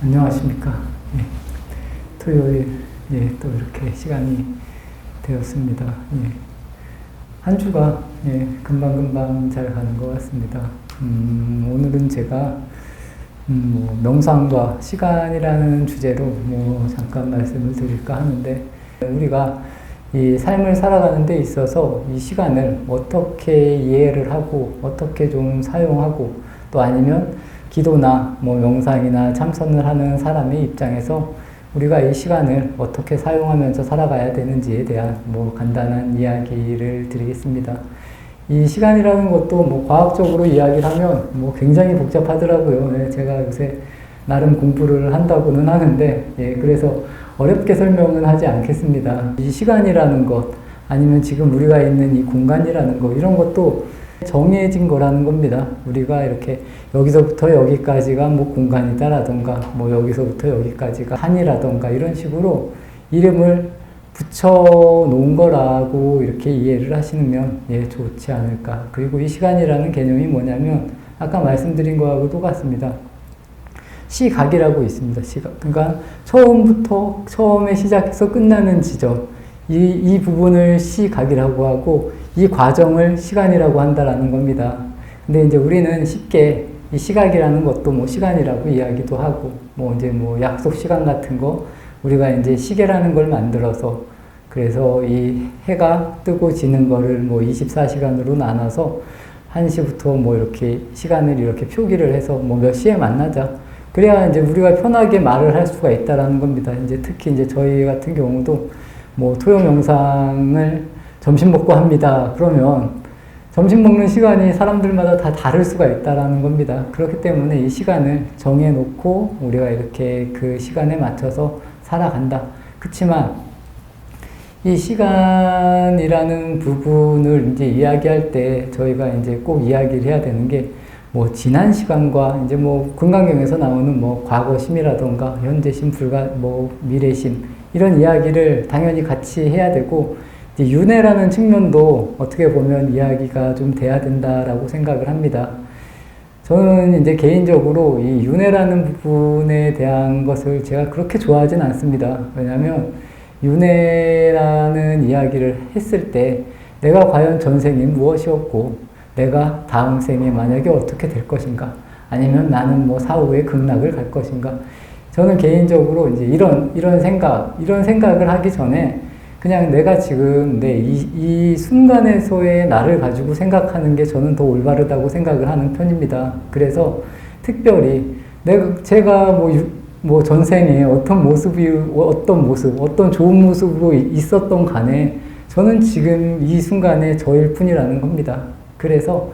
안녕하십니까. 예, 토요일, 또 이렇게 시간이 되었습니다. 한 주가, 금방금방 잘 가는 것 같습니다. 오늘은 제가, 명상과 시간이라는 주제로 잠깐 말씀을 드릴까 하는데, 우리가 이 삶을 살아가는 데 있어서 이 시간을 어떻게 이해를 하고, 어떻게 좀 사용하고, 또 아니면 기도나 명상이나 참선을 하는 사람의 입장에서 우리가 이 시간을 어떻게 사용하면서 살아가야 되는지에 대한 간단한 이야기를 드리겠습니다. 이 시간이라는 것도 과학적으로 이야기를 하면 굉장히 복잡하더라고요. 제가 요새 나름 공부를 한다고는 하는데, 그래서 어렵게 설명은 하지 않겠습니다. 이 시간이라는 것, 아니면 지금 우리가 있는 이 공간이라는 것, 이런 것도 정해진 거라는 겁니다. 우리가 이렇게 여기서부터 여기까지가 공간이다라던가, 여기서부터 여기까지가 산이라던가, 이런 식으로 이름을 붙여 놓은 거라고 이렇게 이해를 하시면 좋지 않을까. 그리고 이 시간이라는 개념이 뭐냐면, 아까 말씀드린 거하고 똑같습니다. 시각이라고 있습니다. 시각. 그러니까 처음에 시작해서 끝나는 지점, 이 부분을 시각이라고 하고, 이 과정을 시간이라고 한다라는 겁니다. 근데 이제 우리는 쉽게 이 시각이라는 것도 시간이라고 이야기도 하고, 약속 시간 같은 거, 우리가 이제 시계라는 걸 만들어서, 그래서 이 해가 뜨고 지는 거를 24시간으로 나눠서 1시부터 이렇게 시간을 이렇게 표기를 해서 몇 시에 만나자. 그래야 이제 우리가 편하게 말을 할 수가 있다라는 겁니다. 이제 특히 이제 저희 같은 경우도 토요 명상을 점심 먹고 합니다. 그러면 점심 먹는 시간이 사람들마다 다 다를 수가 있다라는 겁니다. 그렇기 때문에 이 시간을 정해놓고 우리가 이렇게 그 시간에 맞춰서 살아간다. 그렇지만 이 시간이라는 부분을 이제 이야기할 때 저희가 이제 꼭 이야기를 해야 되는 게 지난 시간과 이제 금강경에서 나오는 과거심이라던가 현재심, 미래심, 이런 이야기를 당연히 같이 해야 되고, 윤회라는 측면도 어떻게 보면 이야기가 좀 돼야 된다라고 생각을 합니다. 저는 이제 개인적으로 이 윤회라는 부분에 대한 것을 제가 그렇게 좋아하진 않습니다. 왜냐하면 윤회라는 이야기를 했을 때 내가 과연 전생이 무엇이었고, 내가 다음 생에 만약에 어떻게 될 것인가, 아니면 나는 사후에 극락을 갈 것인가. 저는 개인적으로 이제 이런 생각을 하기 전에 그냥 내가 지금 이 순간에서의 나를 가지고 생각하는 게 저는 더 올바르다고 생각을 하는 편입니다. 그래서 특별히 제가 전생에 어떤 좋은 모습으로 있었던 간에 저는 지금 이 순간에 저일 뿐이라는 겁니다. 그래서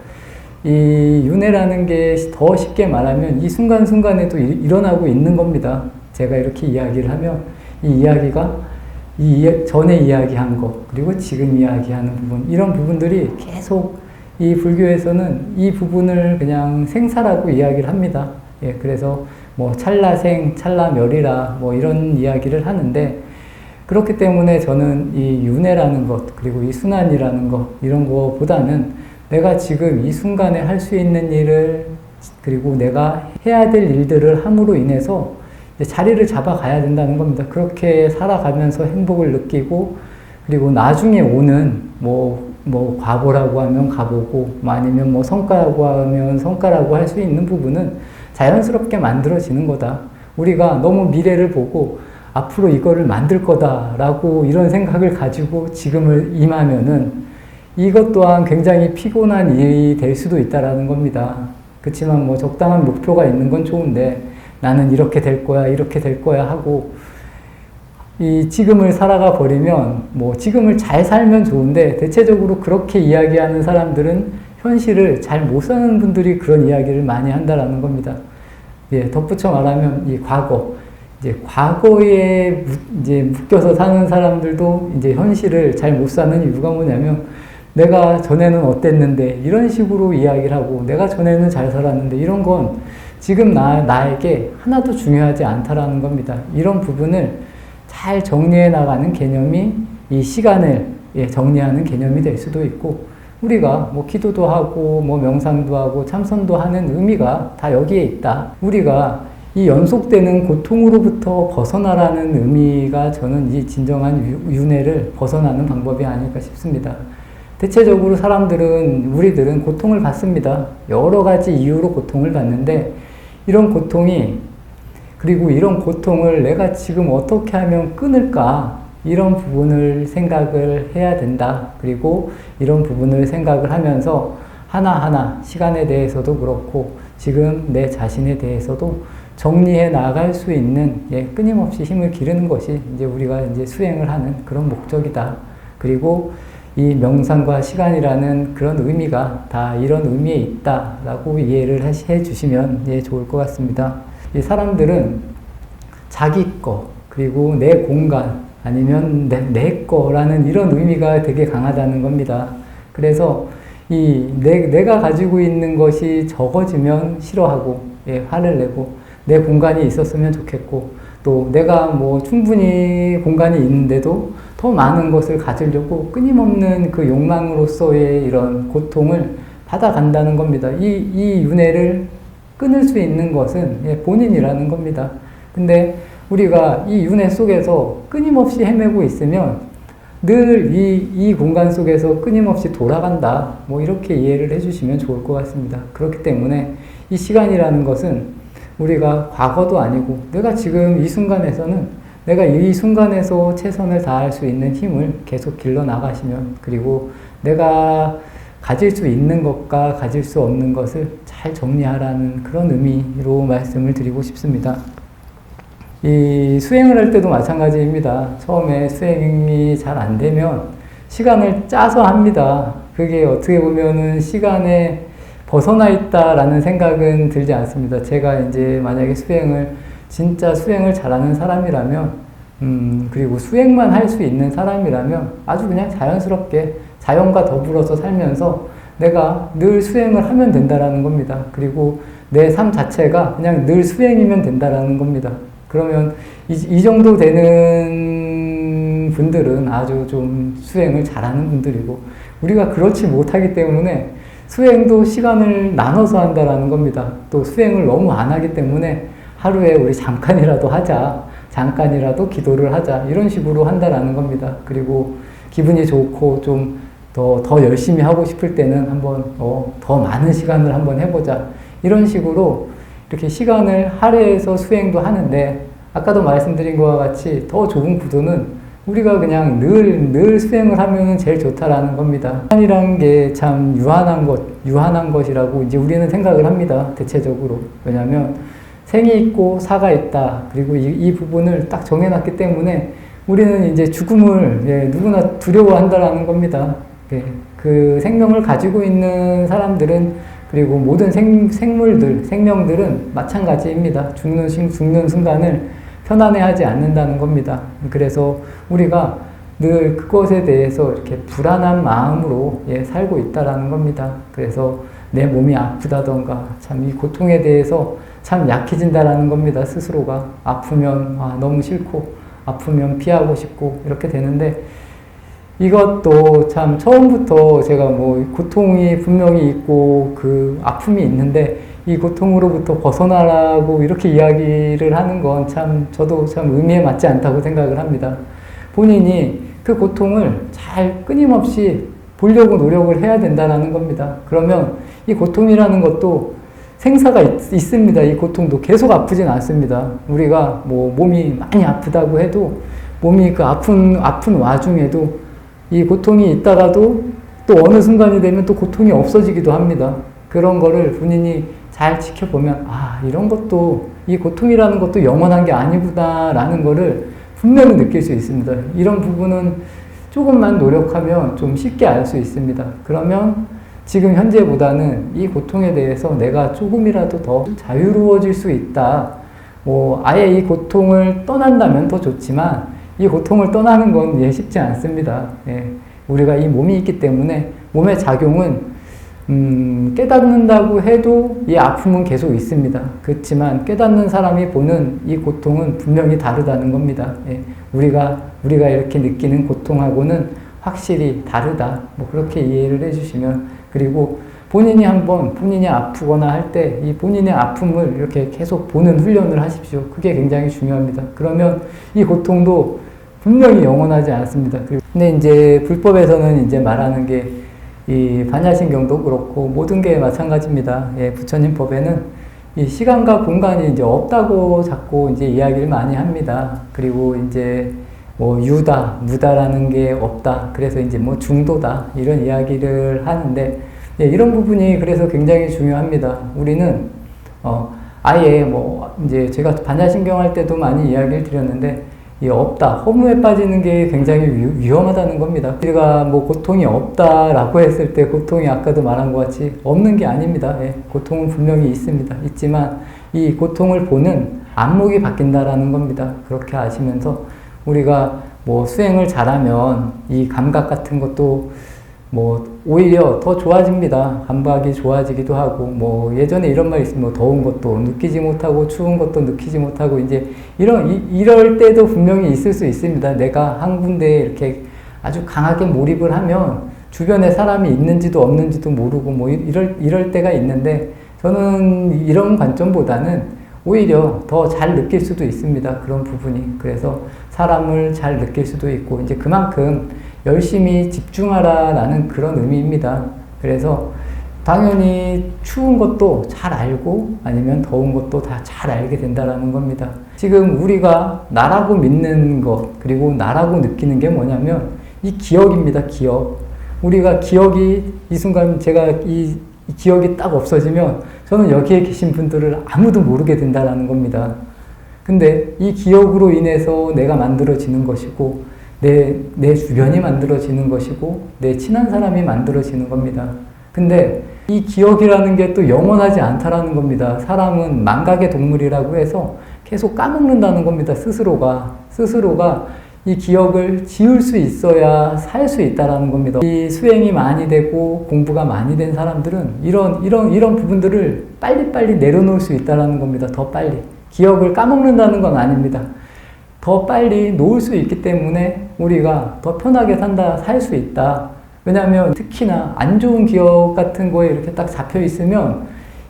이 윤회라는 게 더 쉽게 말하면 이 순간순간에도 일어나고 있는 겁니다. 제가 이렇게 이야기를 하면 이 이야기가 전에 이야기한 것, 그리고 지금 이야기하는 부분, 이런 부분들이 계속 이 불교에서는 이 부분을 그냥 생사라고 이야기를 합니다. 그래서 찰나생, 찰나멸이라 이런 이야기를 하는데, 그렇기 때문에 저는 이 윤회라는 것, 그리고 이 순환이라는 것, 이런 거보다는 내가 지금 이 순간에 할 수 있는 일을, 그리고 내가 해야 될 일들을 함으로 인해서 자리를 잡아가야 된다는 겁니다. 그렇게 살아가면서 행복을 느끼고, 그리고 나중에 오는 과보라고 하면 가보고, 아니면 성과라고 하면 성과라고 할 수 있는 부분은 자연스럽게 만들어지는 거다. 우리가 너무 미래를 보고 앞으로 이거를 만들 거다라고 이런 생각을 가지고 지금을 임하면은 이것 또한 굉장히 피곤한 일이 될 수도 있다라는 겁니다. 그렇지만 적당한 목표가 있는 건 좋은데, 나는 이렇게 될 거야 하고 이 지금을 살아가 버리면 지금을 잘 살면 좋은데, 대체적으로 그렇게 이야기하는 사람들은 현실을 잘 못 사는 분들이 그런 이야기를 많이 한다라는 겁니다. 덧붙여 말하면 이 과거에 묶여서 사는 사람들도 현실을 잘 못 사는 이유가 뭐냐면, 내가 전에는 어땠는데 이런 식으로 이야기를 하고, 내가 전에는 잘 살았는데 이런 건 지금 나에게 하나도 중요하지 않다라는 겁니다. 이런 부분을 잘 정리해 나가는 개념이 이 시간을 정리하는 개념이 될 수도 있고, 우리가 기도도 하고 명상도 하고 참선도 하는 의미가 다 여기에 있다. 우리가 이 연속되는 고통으로부터 벗어나라는 의미가 저는 이 진정한 윤회를 벗어나는 방법이 아닐까 싶습니다. 대체적으로 우리들은 고통을 받습니다. 여러 가지 이유로 고통을 받는데, 이런 고통이, 그리고 이런 고통을 내가 지금 어떻게 하면 끊을까? 이런 부분을 생각을 해야 된다. 그리고 이런 부분을 생각을 하면서 하나하나 시간에 대해서도 그렇고, 지금 내 자신에 대해서도 정리해 나갈 수 있는, 끊임없이 힘을 기르는 것이 이제 우리가 이제 수행을 하는 그런 목적이다. 그리고 이 명상과 시간이라는 그런 의미가 다 이런 의미에 있다라고 이해를 해 주시면 좋을 것 같습니다. 이 사람들은 자기 거, 그리고 내 공간, 아니면 내 거라는 이런 의미가 되게 강하다는 겁니다. 그래서 내가 가지고 있는 것이 적어지면 싫어하고, 화를 내고, 내 공간이 있었으면 좋겠고, 또 내가 뭐 충분히 공간이 있는데도 더 많은 것을 가지려고 끊임없는 그 욕망으로서의 이런 고통을 받아간다는 겁니다. 이 윤회를 끊을 수 있는 것은 본인이라는 겁니다. 근데 우리가 이 윤회 속에서 끊임없이 헤매고 있으면 늘 이 공간 속에서 끊임없이 돌아간다. 뭐 이렇게 이해를 해주시면 좋을 것 같습니다. 그렇기 때문에 이 시간이라는 것은 우리가 과거도 아니고, 내가 지금 이 순간에서는 내가 이 순간에서 최선을 다할 수 있는 힘을 계속 길러 나가시면, 그리고 내가 가질 수 있는 것과 가질 수 없는 것을 잘 정리하라는 그런 의미로 말씀을 드리고 싶습니다. 이 수행을 할 때도 마찬가지입니다. 처음에 수행이 잘 안 되면 시간을 짜서 합니다. 그게 어떻게 보면은 시간에 벗어나 있다라는 생각은 들지 않습니다. 제가 이제 만약에 진짜 수행을 잘하는 사람이라면, 그리고 수행만 할 수 있는 사람이라면 아주 그냥 자연스럽게 자연과 더불어서 살면서 내가 늘 수행을 하면 된다라는 겁니다. 그리고 내 삶 자체가 그냥 늘 수행이면 된다라는 겁니다. 그러면 이 정도 되는 분들은 아주 좀 수행을 잘하는 분들이고, 우리가 그렇지 못하기 때문에 수행도 시간을 나눠서 한다라는 겁니다. 또 수행을 너무 안 하기 때문에 하루에 우리 잠깐이라도 하자, 잠깐이라도 기도를 하자, 이런 식으로 한다라는 겁니다. 그리고 기분이 좋고 좀 더 열심히 하고 싶을 때는 한번 더 많은 시간을 한번 해보자, 이런 식으로 이렇게 시간을 할애해서 수행도 하는데, 아까도 말씀드린 것과 같이 더 좋은 구도는 우리가 그냥 늘 수행을 하면 제일 좋다라는 겁니다. 시간이라는 게 참 유한한 것이라고 이제 우리는 생각을 합니다. 대체적으로. 왜냐하면 생이 있고 사가 있다. 그리고 이 부분을 딱 정해놨기 때문에 우리는 이제 죽음을 누구나 두려워한다라는 겁니다. 그 생명을 가지고 있는 사람들은, 그리고 모든 생명들은 마찬가지입니다. 죽는 순간을 편안해하지 않는다는 겁니다. 그래서 우리가 늘 그것에 대해서 이렇게 불안한 마음으로 살고 있다라는 겁니다. 그래서 내 몸이 아프다던가, 참 이 고통에 대해서 참 약해진다라는 겁니다. 스스로가 아프면 너무 싫고, 아프면 피하고 싶고, 이렇게 되는데, 이것도 참 처음부터 제가 뭐 고통이 분명히 있고 그 아픔이 있는데 이 고통으로부터 벗어나라고 이렇게 이야기를 하는 건 저도 참 의미에 맞지 않다고 생각을 합니다. 본인이 그 고통을 잘 끊임없이 보려고 노력을 해야 된다는 겁니다. 그러면 이 고통이라는 것도 생사가 있습니다. 이 고통도 계속 아프진 않습니다. 우리가 뭐 몸이 많이 아프다고 해도 몸이 그 아픈 와중에도 이 고통이 있다가도 또 어느 순간이 되면 또 고통이 없어지기도 합니다. 그런 거를 본인이 잘 지켜보면, 이런 것도, 이 고통이라는 것도 영원한 게 아니구나라는 거를 분명히 느낄 수 있습니다. 이런 부분은 조금만 노력하면 좀 쉽게 알 수 있습니다. 그러면 지금 현재보다는 이 고통에 대해서 내가 조금이라도 더 자유로워질 수 있다. 뭐 아예 이 고통을 떠난다면 더 좋지만 이 고통을 떠나는 건 쉽지 않습니다. 우리가 이 몸이 있기 때문에 몸의 작용은 깨닫는다고 해도 이 아픔은 계속 있습니다. 그렇지만 깨닫는 사람이 보는 이 고통은 분명히 다르다는 겁니다. 우리가 이렇게 느끼는 고통하고는 확실히 다르다. 뭐 그렇게 이해를 해주시면, 그리고 본인이 한번 본인이 아프거나 할 때 이 본인의 아픔을 이렇게 계속 보는 훈련을 하십시오. 그게 굉장히 중요합니다. 그러면 이 고통도 분명히 영원하지 않습니다. 근데 이제 불법에서는 이제 말하는 게 이 반야신경도 그렇고 모든 게 마찬가지입니다. 예, 부처님 법에는 이 시간과 공간이 이제 없다고 자꾸 이제 이야기를 많이 합니다. 그리고 이제 뭐 유다, 무다라는 게 없다. 그래서 이제 뭐 중도다. 이런 이야기를 하는데, 예, 이런 부분이 그래서 굉장히 중요합니다. 우리는, 아예 뭐, 이제 제가 반야신경 할 때도 많이 이야기를 드렸는데, 이 없다. 허무에 빠지는 게 굉장히 위험하다는 겁니다. 우리가 뭐 고통이 없다라고 했을 때 고통이 아까도 말한 것 같이 없는 게 아닙니다. 예, 고통은 분명히 있습니다. 있지만 이 고통을 보는 안목이 바뀐다라는 겁니다. 그렇게 아시면서 우리가 뭐 수행을 잘하면 이 감각 같은 것도 뭐 오히려 더 좋아집니다. 감각이 좋아지기도 하고, 뭐 예전에 이런 말이 있으면 뭐 더운 것도 느끼지 못하고 추운 것도 느끼지 못하고, 이제 이럴 때도 분명히 있을 수 있습니다. 내가 한 군데에 이렇게 아주 강하게 몰입을 하면 주변에 사람이 있는지도 없는지도 모르고 뭐 이럴 때가 있는데, 저는 이런 관점보다는 오히려 더 잘 느낄 수도 있습니다. 그런 부분이. 그래서 사람을 잘 느낄 수도 있고, 이제 그만큼 열심히 집중하라라는 그런 의미입니다. 그래서 당연히 추운 것도 잘 알고 아니면 더운 것도 다 잘 알게 된다라는 겁니다. 지금 우리가 나라고 믿는 것, 그리고 나라고 느끼는 게 뭐냐면 이 기억입니다. 기억. 우리가 기억이 이 순간 제가 이 기억이 딱 없어지면 저는 여기에 계신 분들을 아무도 모르게 된다라는 겁니다. 근데 이 기억으로 인해서 내가 만들어지는 것이고, 내 주변이 만들어지는 것이고, 내 친한 사람이 만들어지는 겁니다. 근데 이 기억이라는 게 또 영원하지 않다라는 겁니다. 사람은 망각의 동물이라고 해서 계속 까먹는다는 겁니다. 스스로가 이 기억을 지울 수 있어야 살 수 있다라는 겁니다. 이 수행이 많이 되고 공부가 많이 된 사람들은 이런 부분들을 빨리빨리 내려놓을 수 있다라는 겁니다. 더 빨리. 기억을 까먹는다는 건 아닙니다. 더 빨리 놓을 수 있기 때문에 우리가 더 편하게 살 수 있다. 왜냐하면 특히나 안 좋은 기억 같은 거에 이렇게 딱 잡혀 있으면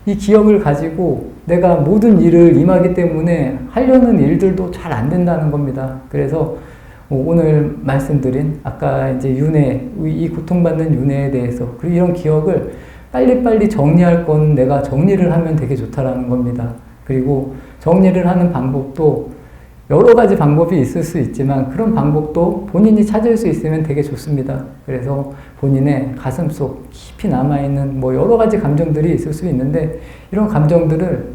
이 기억을 가지고 내가 모든 일을 임하기 때문에 하려는 일들도 잘 안 된다는 겁니다. 그래서 오늘 말씀드린 아까 이제 윤회, 이 고통받는 윤회에 대해서, 그리고 이런 기억을 빨리빨리 정리할 건 내가 정리를 하면 되게 좋다라는 겁니다. 그리고 정리를 하는 방법도 여러 가지 방법이 있을 수 있지만 그런 방법도 본인이 찾을 수 있으면 되게 좋습니다. 그래서 본인의 가슴속 깊이 남아있는 뭐 여러 가지 감정들이 있을 수 있는데, 이런 감정들을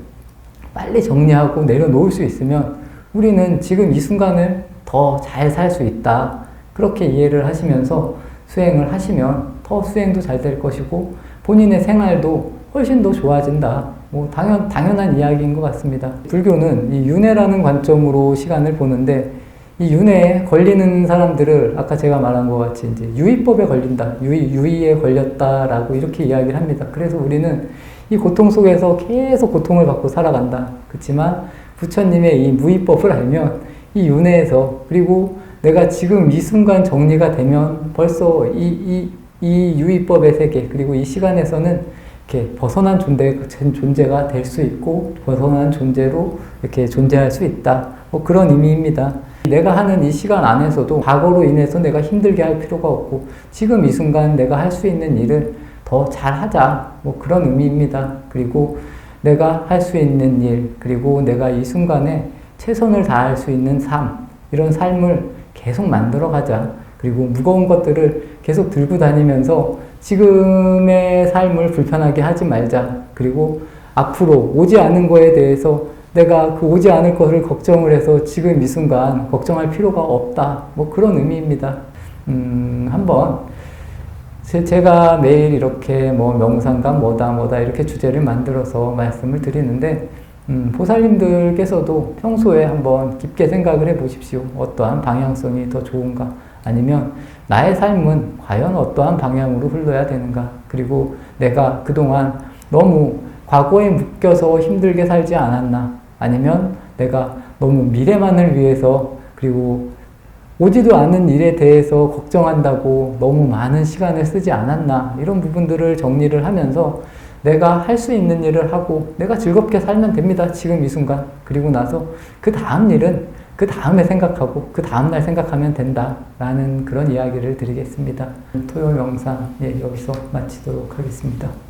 빨리 정리하고 내려놓을 수 있으면 우리는 지금 이 순간을 더 잘 살 수 있다. 그렇게 이해를 하시면서 수행을 하시면 더 수행도 잘 될 것이고 본인의 생활도 훨씬 더 좋아진다. 뭐 당연한 이야기인 것 같습니다. 불교는 이 윤회라는 관점으로 시간을 보는데, 이 윤회에 걸리는 사람들을 아까 제가 말한 것 같이 이제 유의법에 걸린다, 유의에 걸렸다라고 이렇게 이야기를 합니다. 그래서 우리는 이 고통 속에서 계속 고통을 받고 살아간다. 그렇지만 부처님의 이 무의법을 알면 이 윤회에서, 그리고 내가 지금 이 순간 정리가 되면 벌써 이 유의법의 세계, 그리고 이 시간에서는 이렇게 벗어난 존재가 될 수 있고 벗어난 존재로 이렇게 존재할 수 있다. 뭐 그런 의미입니다. 내가 하는 이 시간 안에서도 과거로 인해서 내가 힘들게 할 필요가 없고 지금 이 순간 내가 할 수 있는 일을 더 잘하자. 뭐 그런 의미입니다. 그리고 내가 할 수 있는 일, 그리고 내가 이 순간에 최선을 다할 수 있는 삶, 이런 삶을 계속 만들어가자. 그리고 무거운 것들을 계속 들고 다니면서 지금의 삶을 불편하게 하지 말자. 그리고 앞으로 오지 않은 거에 대해서 내가 그 오지 않을 것을 걱정을 해서 지금 이 순간 걱정할 필요가 없다. 뭐 그런 의미입니다. 한번 제가 매일 이렇게 뭐 명상과 뭐다 이렇게 주제를 만들어서 말씀을 드리는데, 보살님들께서도 평소에 한번 깊게 생각을 해 보십시오. 어떠한 방향성이 더 좋은가? 아니면 나의 삶은 과연 어떠한 방향으로 흘러야 되는가? 그리고 내가 그동안 너무 과거에 묶여서 힘들게 살지 않았나? 아니면 내가 너무 미래만을 위해서, 그리고 오지도 않은 일에 대해서 걱정한다고 너무 많은 시간을 쓰지 않았나, 이런 부분들을 정리를 하면서 내가 할 수 있는 일을 하고 내가 즐겁게 살면 됩니다. 지금 이 순간. 그리고 나서 그 다음 일은 그 다음에 생각하고 그 다음날 생각하면 된다라는 그런 이야기를 드리겠습니다. 토요 영상 여기서 마치도록 하겠습니다.